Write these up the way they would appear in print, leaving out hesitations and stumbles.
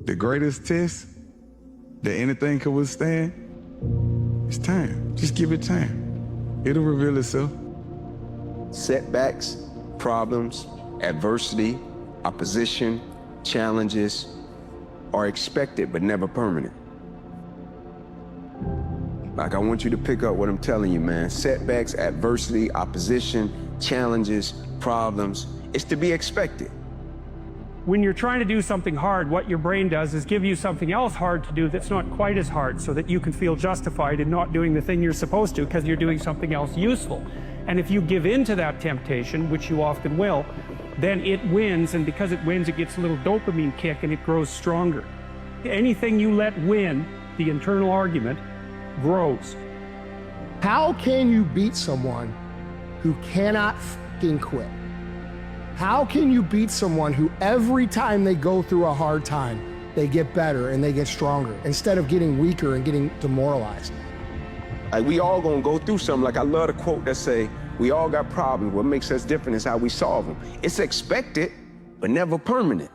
The greatest test that anything can withstand is time. Just give it time. It'll reveal itself. Setbacks, problems, adversity, opposition, challenges are expected but never permanent. Like, I want you to pick up what I'm telling you, man. Setbacks, adversity, opposition, challenges, problems, it's to be expected. When you're trying to do something hard, what your brain does is give you something else hard to do that's not quite as hard, so that you can feel justified in not doing the thing you're supposed to because you're doing something else useful. And if you give in to that temptation, which you often will, then it wins, and because it wins, it gets a little dopamine kick and it grows stronger. Anything you let win, the internal argument, grows. How can you beat someone who cannot fucking quit? How can you beat someone who every time they go through a hard time, they get better and they get stronger instead of getting weaker and getting demoralized? Like, we all gonna go through something. Like, I love the quote that say, we all got problems. What makes us different is how we solve them. It's expected, but never permanent.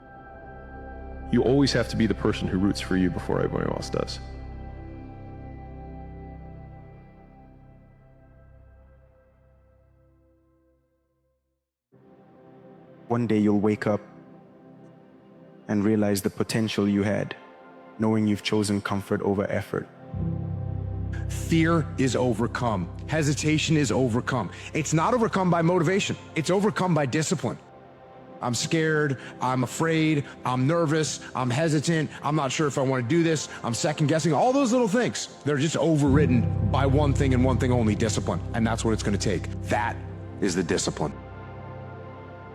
You always have to be the person who roots for you before everyone else does. One day you'll wake up and realize the potential you had, knowing you've chosen comfort over effort. Fear is overcome. Hesitation is overcome. It's not overcome by motivation. It's overcome by discipline. I'm scared, I'm afraid, I'm nervous, I'm hesitant, I'm not sure if I want to do this, I'm second guessing, all those little things. They're just overridden by one thing and one thing only, discipline. And that's what it's going to take. That is the discipline.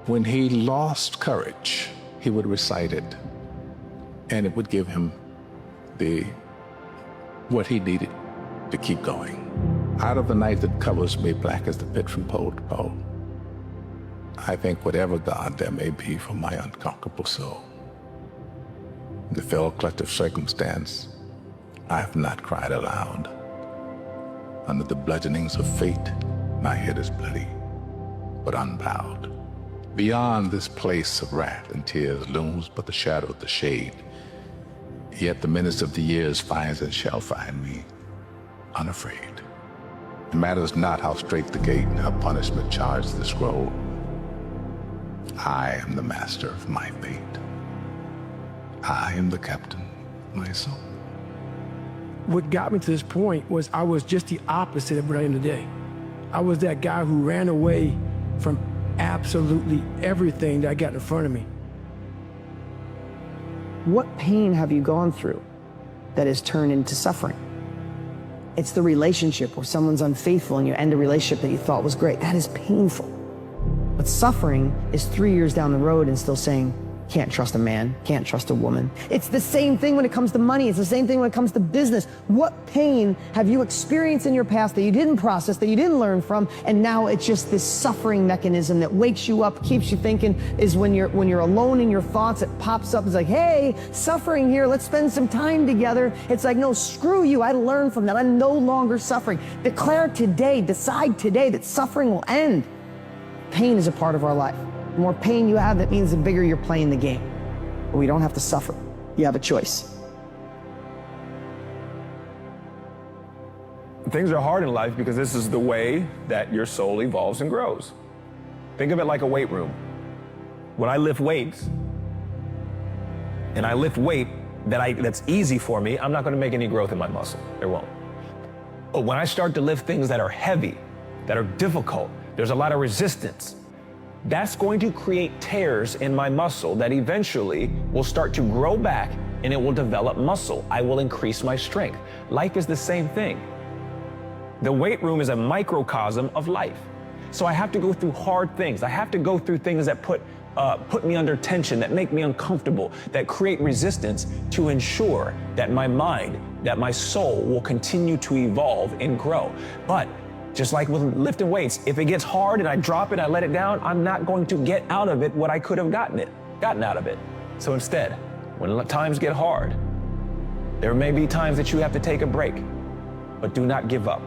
When he lost courage, he would recite it, and it would give him what he needed to keep going. Out of the night that covers me, black as the pit from pole to pole, I think whatever God there may be for my unconquerable soul. In the fell clutch of circumstance, I have not cried aloud. Under the bludgeonings of fate, my head is bloody, but unbowed. Beyond this place of wrath and tears looms but the shadow of the shade. Yet the menace of the years finds and shall find me unafraid. It matters not how straight the gate, how punishment charged the scroll. I am the master of my fate. I am the captain of my soul. What got me to this point was I was just the opposite of what I am today. I was that guy who ran away from absolutely everything that got in front of me. What pain have you gone through that has turned into suffering? It's the relationship where someone's unfaithful and you end a relationship that you thought was great. That is painful. But suffering is 3 years down the road and still saying, can't trust a man, can't trust a woman. It's the same thing when it comes to money. It's the same thing when it comes to business. What pain have you experienced in your past that you didn't process, that you didn't learn from, and now it's just this suffering mechanism that wakes you up, keeps you thinking, is when you're alone in your thoughts, it pops up. It's like, hey, suffering here, let's spend some time together. It's like, no, screw you, I learned from that. I'm no longer suffering. Declare today, decide today that suffering will end. Pain is a part of our life. The more pain you have, that means the bigger you're playing the game. But we don't have to suffer. You have a choice. Things are hard in life because this is the way that your soul evolves and grows. Think of it like a weight room. When I lift weights, and I lift weight that's easy for me, I'm not going to make any growth in my muscle. There won't. But when I start to lift things that are heavy, that are difficult, there's a lot of resistance, that's going to create tears in my muscle that eventually will start to grow back and it will develop muscle. I will increase my strength. Life is the same thing. The weight room is a microcosm of life. So I have to go through hard things. I have to go through things that put me under tension, that make me uncomfortable, that create resistance to ensure that my mind, that my soul will continue to evolve and grow. But just like with lifting weights, if it gets hard and I drop it, I let it down, I'm not going to get out of it what I could have gotten out of it. So instead, when times get hard, there may be times that you have to take a break, but do not give up.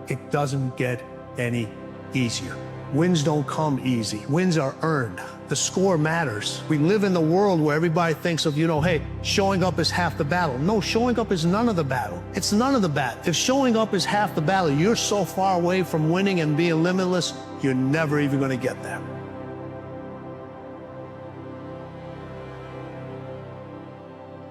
It doesn't get any easier. Wins don't come easy. Wins are earned. The score matters. We live in the world where everybody thinks of, hey, showing up is half the battle. No, showing up is none of the battle. It's none of the battle. If showing up is half the battle, you're so far away from winning and being limitless, you're never even going to get there.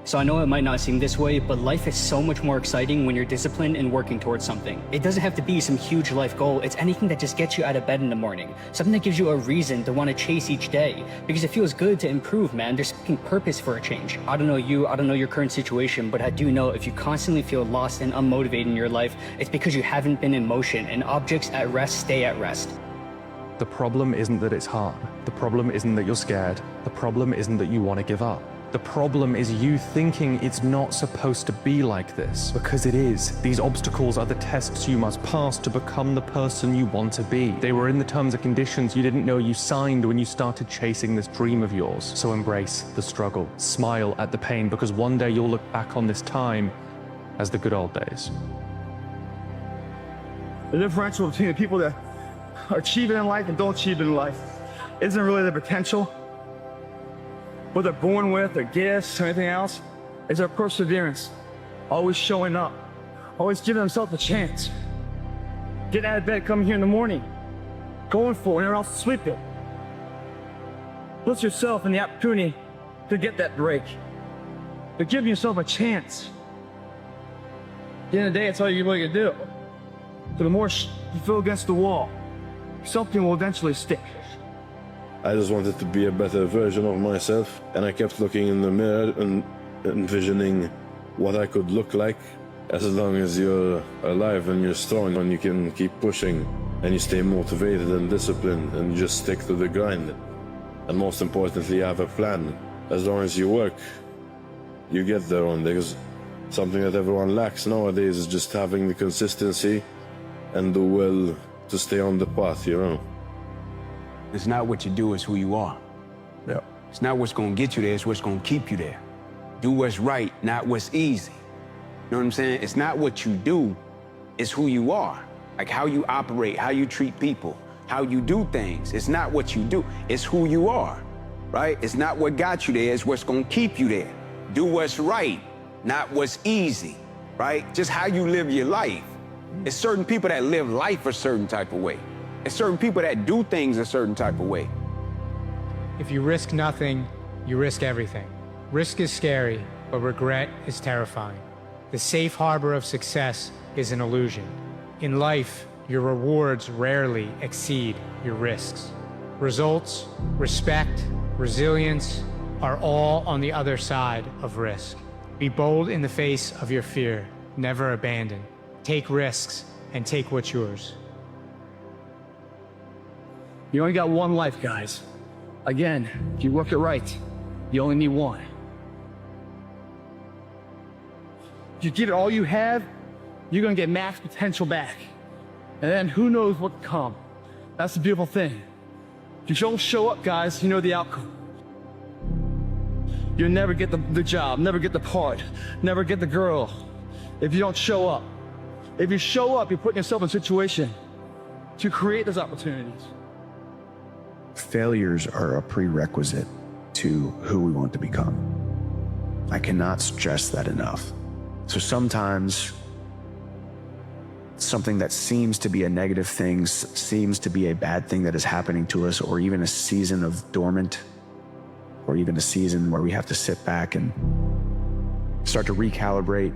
So I know it might not seem this way, but life is so much more exciting when you're disciplined and working towards something. It doesn't have to be some huge life goal. It's anything that just gets you out of bed in the morning. Something that gives you a reason to want to chase each day. Because it feels good to improve, man. There's fucking purpose for a change. I don't know you, I don't know your current situation, but I do know if you constantly feel lost and unmotivated in your life, it's because you haven't been in motion, and objects at rest stay at rest. The problem isn't that it's hard. The problem isn't that you're scared. The problem isn't that you want to give up. The problem is you thinking it's not supposed to be like this, because it is. These obstacles are the tests you must pass to become the person you want to be. They were in the terms and conditions you didn't know you signed when you started chasing this dream of yours. So embrace the struggle, smile at the pain, because one day you'll look back on this time as the good old days. The differential between the people that are achieving in life and don't achieve in life isn't really the potential, what they're born with, their gifts, or anything else. It's their perseverance, always showing up, always giving themselves a chance. Getting out of bed, coming here in the morning, going for it when everyone else is sleeping. Put yourself in the opportunity to get that break, to give yourself a chance. At the end of the day, that's all you're really gonna do. So the more you feel against the wall, something will eventually stick. I just wanted to be a better version of myself, and I kept looking in the mirror and envisioning what I could look like. As long as you're alive and you're strong and you can keep pushing and you stay motivated and disciplined and you just stick to the grind. And most importantly, you have a plan. As long as you work, you get there one day. Because something that everyone lacks nowadays is just having the consistency and the will to stay on the path, It's not what you do, it's who you are. Yeah. It's not what's gonna get you there, it's what's gonna keep you there. Do what's right, not what's easy. You know what I'm saying? It's not what you do, it's who you are. Like how you operate, how you treat people, how you do things. It's not what you do, it's who you are, right? It's not what got you there, it's what's gonna keep you there. Do what's right, not what's easy, right? Just how you live your life. It's certain people that live life a certain type of way. It's certain people that do things a certain type of way. If you risk nothing, you risk everything. Risk is scary, but regret is terrifying. The safe harbor of success is an illusion. In life, your rewards rarely exceed your risks. Results, respect, resilience are all on the other side of risk. Be bold in the face of your fear. Never abandon. Take risks and take what's yours. You only got one life, guys. Again, if you work it right, you only need one. If you give it all you have, you're gonna get max potential back. And then who knows what will come. That's the beautiful thing. If you don't show up, guys, you know the outcome. You'll never get the job, never get the part, never get the girl if you don't show up. If you show up, you're putting yourself in a situation to create those opportunities. Failures are a prerequisite to who we want to become. I cannot stress that enough. So sometimes something that seems to be a negative thing, seems to be a bad thing that is happening to us, or even a season of dormant, or even a season where we have to sit back and start to recalibrate,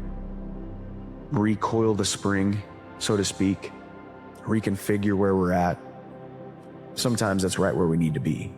recoil the spring, so to speak, reconfigure where we're at. Sometimes that's right where we need to be.